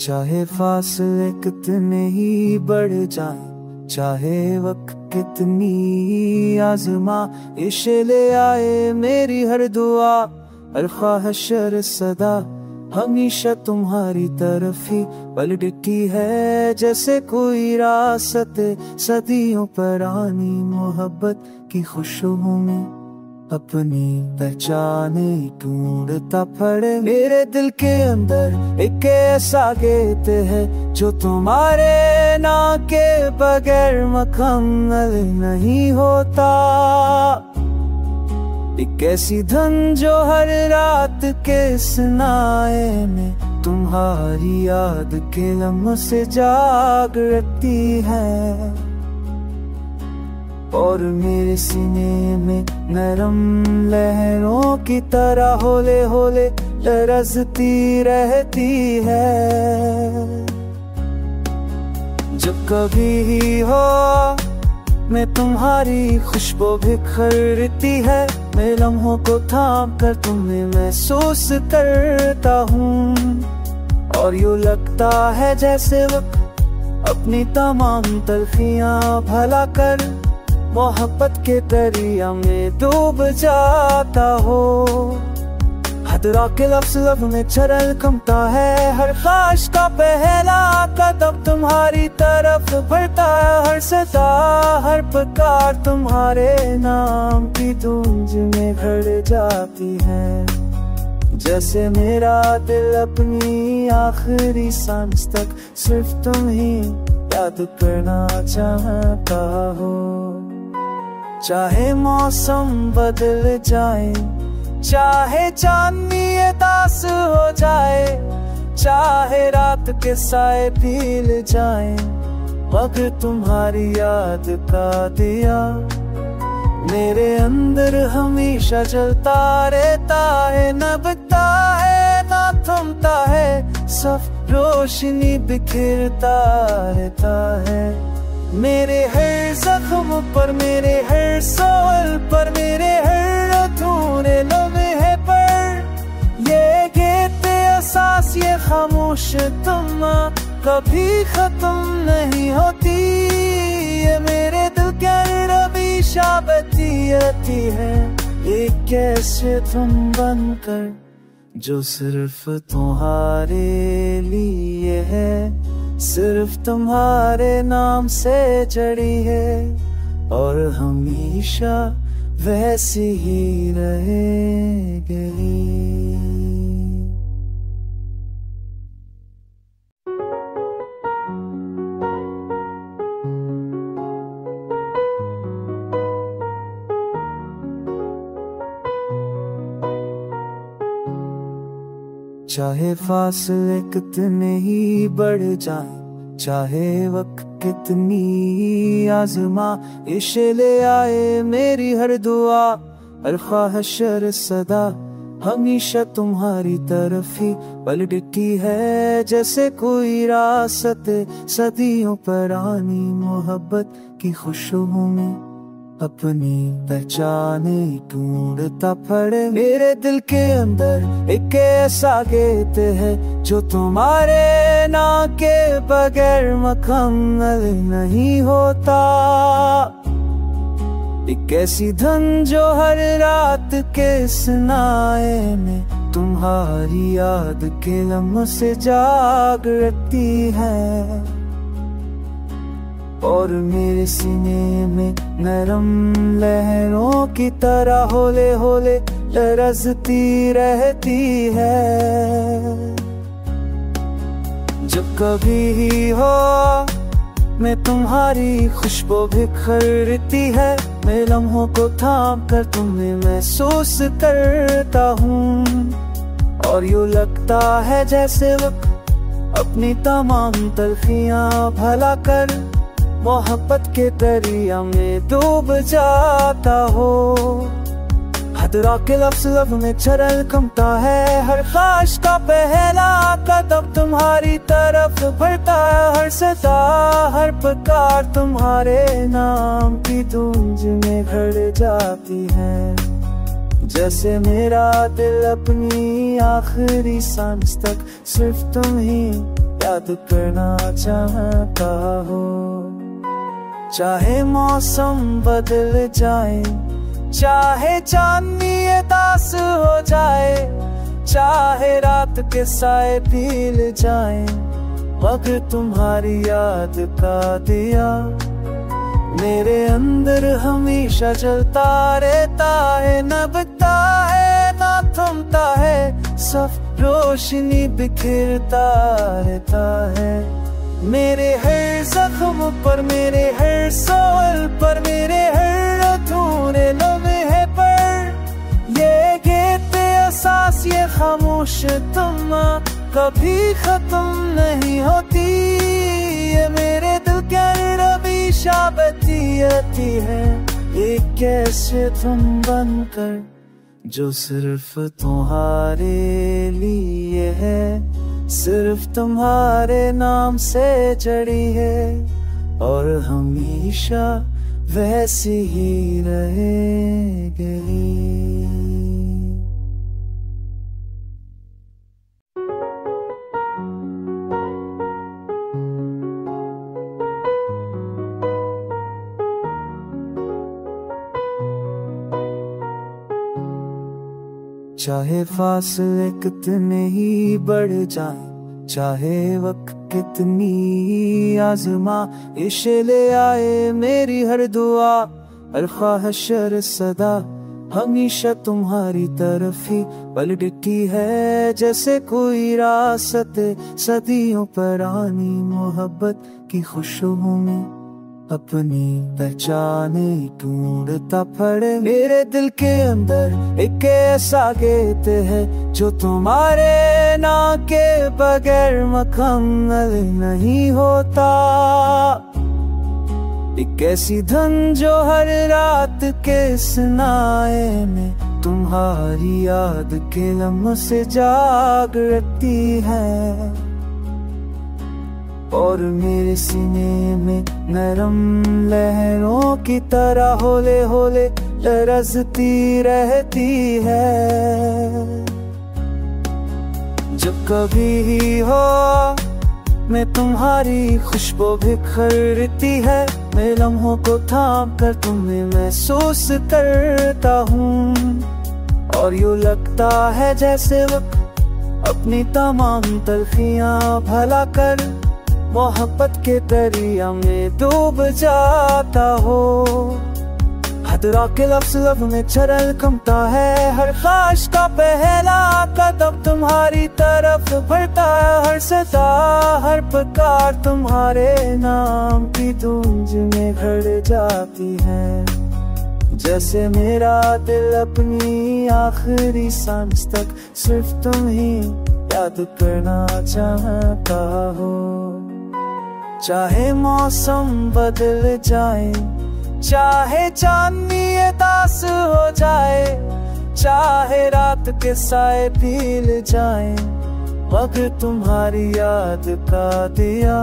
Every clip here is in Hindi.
चाहे फासले कितने ही बढ़ जाए, चाहे वक्त कितनी आजमाइश ले आए, मेरी हर दुआ हर ख्वाहिश हर सदा हमेशा तुम्हारी तरफ ही पलटती है। जैसे कोई रास्ते सदियों पुरानी मोहब्बत की खुशबू में अपनी पहचान ढूंढता पड़े। मेरे दिल के अंदर एक ऐसा गीत है जो तुम्हारे नाम के बगैर मुकम्मल नहीं होता। एक ऐसी धुन जो हर रात के सुनाए में तुम्हारी याद के लम्हों से जागती है, और मेरे सीने में नरम लहरों की तरह होले होले लरजती रहती है। जब कभी हो मैं तुम्हारी खुशबू बिखरती है, मैं लम्हों को थाम कर तुम्हें महसूस करता हूँ, और यूँ लगता है जैसे वक्त अपनी तमाम तलखियाँ भला कर मोहब्बत के दरिया में डूब जाता हो। हदरा के लफ्ज़ लब में छरल कमता है, हर ख्वाहिश का पहला कदम तुम्हारी तरफ बढ़ता है। हर सदा हर पुकार तुम्हारे नाम की गूंज में भर जाती है। जैसे मेरा दिल अपनी आखिरी सांस तक सिर्फ तुम ही याद करना चाहता हो। चाहे मौसम बदल जाए, चाहे चांदनी दास हो जाए, चाहे रात के साए पील जाए, मगर तुम्हारी याद का दिया मेरे अंदर हमेशा जलता रहता है। न बुझता है ना थमता है, सब रोशनी बिखरता रहता है। मेरे हर जख्म पर, मेरे हर सवाल पर, मेरे हर अधूरे लम्हे पर ये गीत एहसास ये खामोश तुम कभी खत्म नहीं होती। ये मेरे दिल के हमेशा बहती रहती है। ये कैसे तुम बनकर जो सिर्फ तुम्हारे लिए है, सिर्फ तुम्हारे नाम से जड़ी है, और हमेशा वैसी ही रहेगी। चाहे फासले कितने ही बढ़ जाए, चाहे वक्त कितनी आजमाइश ले आए, मेरी हर दुआ हर ख्वाहिश हर सदा हमेशा तुम्हारी तरफ ही पलटती है। जैसे कोई रास्ते सदियों पुरानी मोहब्बत की खुशबू में अपनी पहचान ढूंढता पड़े। मेरे दिल के अंदर एक ऐसा गीत है जो तुम्हारे नाम के बगैर मुकम्मल नहीं होता। एक ऐसी धुन जो हर रात के सुनाए में तुम्हारी याद के लम्हों से जागती है, और मेरे सीने में नरम लहरों की तरह होले होले लरजती रहती है। जब कभी हो मैं तुम्हारी खुशबू बिखरती है, मैं लम्हों को थाम कर तुम्हें महसूस करता हूँ, और यूँ लगता है जैसे वक्त अपनी तमाम तलखियाँ भला कर मोहब्बत के दरिया में डूब जाता हो। हदरा के लफ्ज़ लब में छरल कमता है, हर ख्वाहिश का पहला कदम तुम्हारी तरफ बढ़ता है। हर सदा हर पुकार तुम्हारे नाम की गूंज में भर जाती है। जैसे मेरा दिल अपनी आखिरी सांस तक सिर्फ तुम ही याद करना चाहता हो। चाहे मौसम बदल जाए, चाहे चांदनी दास हो जाए, चाहे रात के साए पील जाए, मगर तुम्हारी याद का दिया मेरे अंदर हमेशा जलता रहता है। न बुझता है ना थमता है, सब रोशनी बिखरता रहता है। मेरे हर जख्म पर, मेरे हर सवाल पर, मेरे हर अधूरे लम्हे पर, ये गीत एहसास ये खामोश तमन्ना कभी खत्म नहीं होती। ये मेरे दिल के रवीशा बती है, ये कैसे तुम बनकर जो सिर्फ तुम्हारे लिए है, सिर्फ तुम्हारे नाम से जड़ी है, और हमेशा वैसी ही रहेगी। चाहे फासले कितने ही बढ़ जाएं, चाहे वक्त कितनी आज़मा, इश्क़ ले आए मेरी हर दुआ, हर ख्वाहिश हर सदा, हमेशा तुम्हारी तरफ ही पलटती है। जैसे कोई रास्ते सदियों पुरानी मोहब्बत की खुशबू में अपनी पहचान ढूंढता पड़े। मेरे दिल के अंदर एक ऐसा गीत है जो तुम्हारे नाम के बगैर मुकम्मल नहीं होता। एक ऐसी धुन जो हर रात के सुनाए में तुम्हारी याद के लम्हों से जागती है, और मेरे सीने में नरम लहरों की तरह होले होले लरजती रहती है। जब कभी हो मैं तुम्हारी खुशबू बिखरती है, मैं लम्हों को थाम कर तुम्हें महसूस करता हूँ, और यूँ लगता है जैसे वक्त अपनी तमाम तलखियाँ भला कर मोहब्बत के दरिया में डूब जाता हो। हदरा के लफ्ज़ लब में छरल कमता है, हर ख्वाहिश का पहला कदम तुम्हारी तरफ बढ़ता है। हर सदा हर पुकार तुम्हारे नाम की गूंज में भर जाती है, जैसे मेरा दिल अपनी आखिरी सांस तक सिर्फ तुम ही याद करना चाहता हो। चाहे मौसम बदल जाए, चाहे चांदनी दास हो जाए, चाहे रात के साए पील जाए, मगर तुम्हारी याद का दिया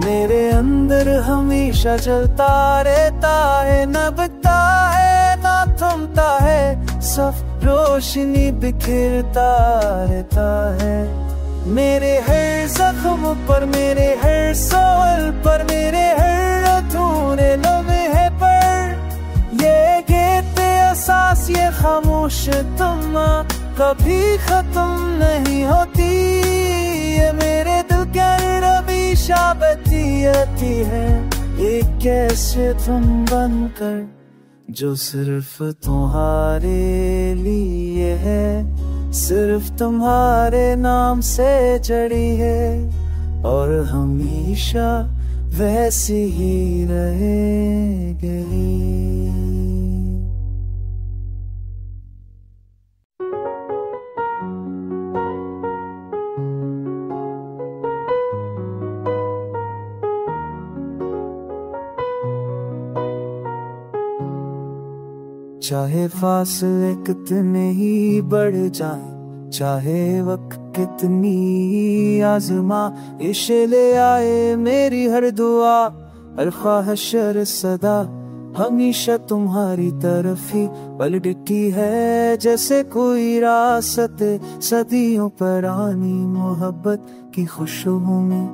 मेरे अंदर हमेशा जलता रहता है। न बुझता है ना थमता है, सब रोशनी बिखरता रहता है। मेरे हर जख्म पर, मेरे हर सवाल पर, मेरे हर अधूरे लम्हे पर, ये गीत एहसास ये खामोश तमन्ना कभी खत्म नहीं होती। ये मेरे दिल के रवीशा बती है, ये कैसे तुम बनकर जो सिर्फ तुम्हारे लिए है, सिर्फ तुम्हारे नाम से जड़ी है, और हमेशा वैसी ही रहेगी। चाहे फासले कितने ही बढ़ जाएं, चाहे वक्त कितनी आज़मा, इश्क़ ले आए मेरी हर दुआ, हर ख्वाहिश हर सदा, हमेशा तुम्हारी तरफ ही पलटती है जैसे कोई रास्ते, सदियों पुरानी मोहब्बत की खुशबू में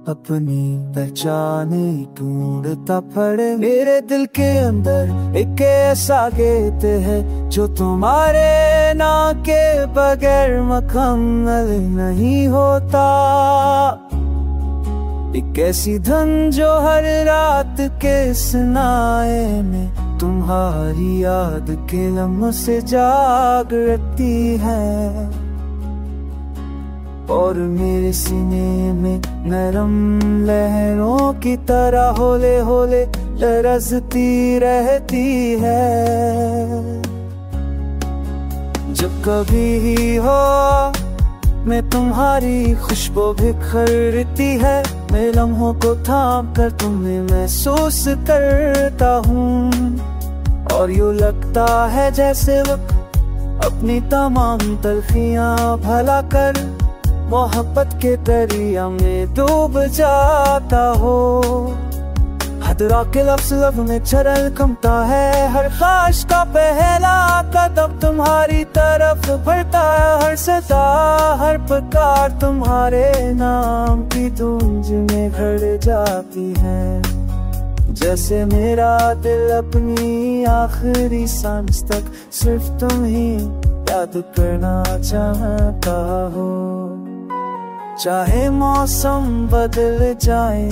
अपनी पहचान ढूंढता पड़े। मेरे दिल के अंदर एक ऐसा गीत है जो तुम्हारे नाम के बगैर मुकम्मल नहीं होता। एक ऐसी धुन जो हर रात के सुनाए में तुम्हारी याद के लम्हों से जाग रहती है, और मेरे सीने में नरम लहरों की तरह होले होले लरजती रहती है। जब कभी हो मैं तुम्हारी खुशबू बिखरती है, मैं लम्हों को थाम कर तुम्हें महसूस करता हूँ, और यूँ लगता है जैसे वक्त अपनी तमाम तलखियाँ भला कर मोहब्बत के दरिया में डूब जाता हो। हदरा के लफ्ज़ लब में छरल कमता है, हर ख्वाहिश का पहला कदम तुम्हारी तरफ बढ़ता है। हर सदा हर पुकार तुम्हारे नाम की गूंज में भर जाती है, जैसे मेरा दिल अपनी आखिरी सांस तक सिर्फ तुम ही याद करना चाहता हो। चाहे मौसम बदल जाए,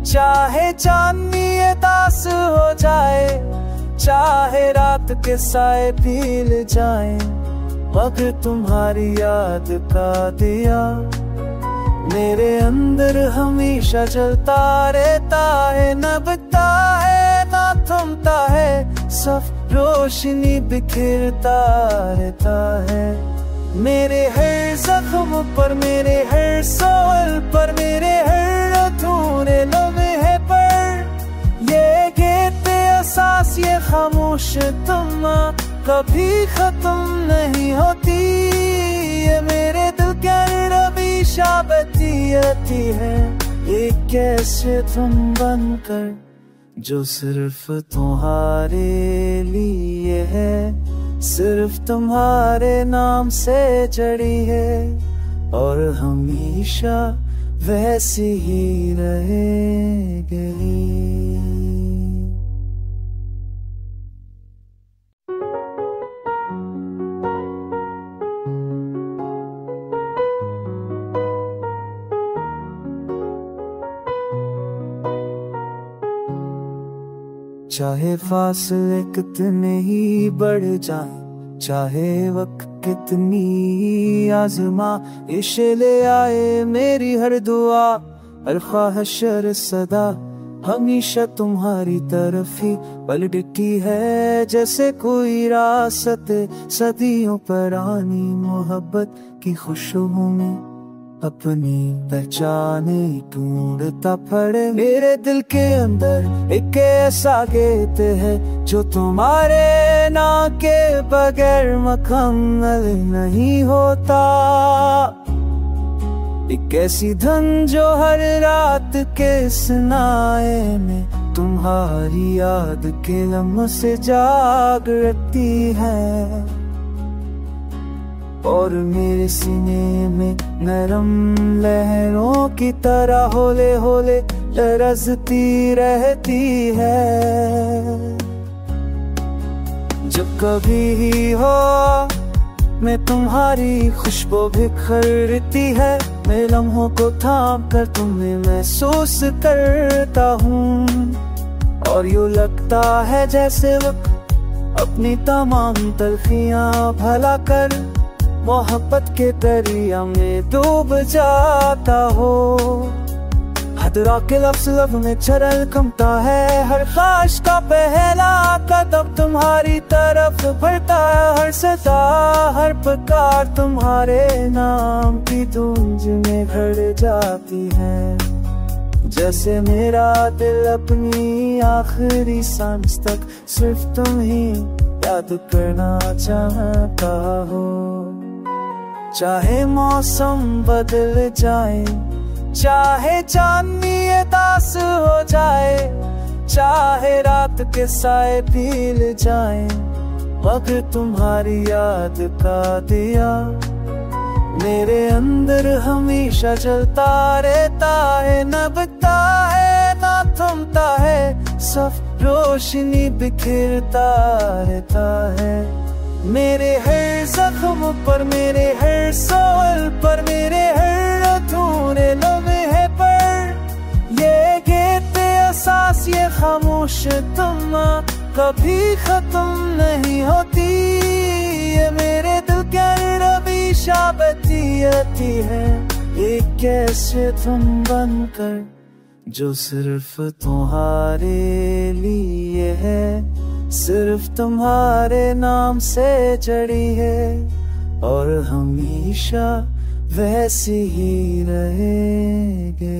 चाहे चांदनी दास हो जाए, चाहे रात के साए पील जाए, मगर तुम्हारी याद का दिया मेरे अंदर हमेशा जलता रहता है। न बुझता है ना थमता है, सब रोशनी बिखरता रहता है। मेरे हर जख्म पर, मेरे हर सवाल पर, मेरे हर अधूरे लम्हे पर ये गीत एहसास, ये खामोश तुम कभी खत्म नहीं होती। ये मेरे दिल के अंदर हमेशा बहती रहती है, ये कैसे तुम बनकर जो सिर्फ तुम्हारे लिए है, सिर्फ तुम्हारे नाम से जड़ी है, और हमेशा वैसी ही रहेगी। चाहे फासले कितने ही बढ़ जाएं, चाहे वक्त कितनी आज़माइश ले आए, मेरी हर दुआ हर ख्वाहिश हर सदा हमेशा तुम्हारी तरफ ही पलटती है, जैसे कोई रास्ते, सदियों पुरानी मोहब्बत की खुशबू में अपनी पहचान ढूंढता पड़े। मेरे दिल के अंदर एक ऐसा गीत है जो तुम्हारे नाम के बगैर मुकम्मल नहीं होता। एक ऐसी धुन जो हर रात के सुनाए में तुम्हारी याद के लम्हों से जाग रहती है, और मेरे सीने में नरम लहरों की तरह होले होले लरजती रहती है। जब कभी हो मैं तुम्हारी खुशबू बिखरती है, मैं लम्हों को थाम कर तुम्हें महसूस करता हूँ, और यूँ लगता है जैसे वक्त अपनी तमाम तलखियाँ भला कर मोहब्बत के दरिया में डूब जाता हो। हदरा के लफ्ज़ लब में छरल कमता है, हर ख्वाहिश का पहला कदम तुम्हारी तरफ बढ़ता है। हर सदा हर पुकार तुम्हारे नाम की गूंज में भर जाती है, जैसे मेरा दिल अपनी आखिरी सांस तक सिर्फ तुम ही याद करना चाहता हो। चाहे मौसम बदल जाए, चाहे चांदनी दास हो जाए, चाहे रात वक्त के साए पील जाएं, मगर तुम्हारी याद का दिया मेरे अंदर हमेशा जलता रहता है। न बुझता है ना थमता है, सब रोशनी बिखरता रहता है। मेरे हर जख्म पर, मेरे हर सवाल पर, मेरे हर अधूरे लम्हे पर ये गीत एहसास, ये खामोश तम्ना कभी खत्म नहीं होती। ये मेरे दिल के हमेशा बती है, एक कैसे तुम बनकर जो सिर्फ तुम्हारे लिए है, सिर्फ तुम्हारे नाम से जड़ी है और हमेशा वैसी ही रहेगी।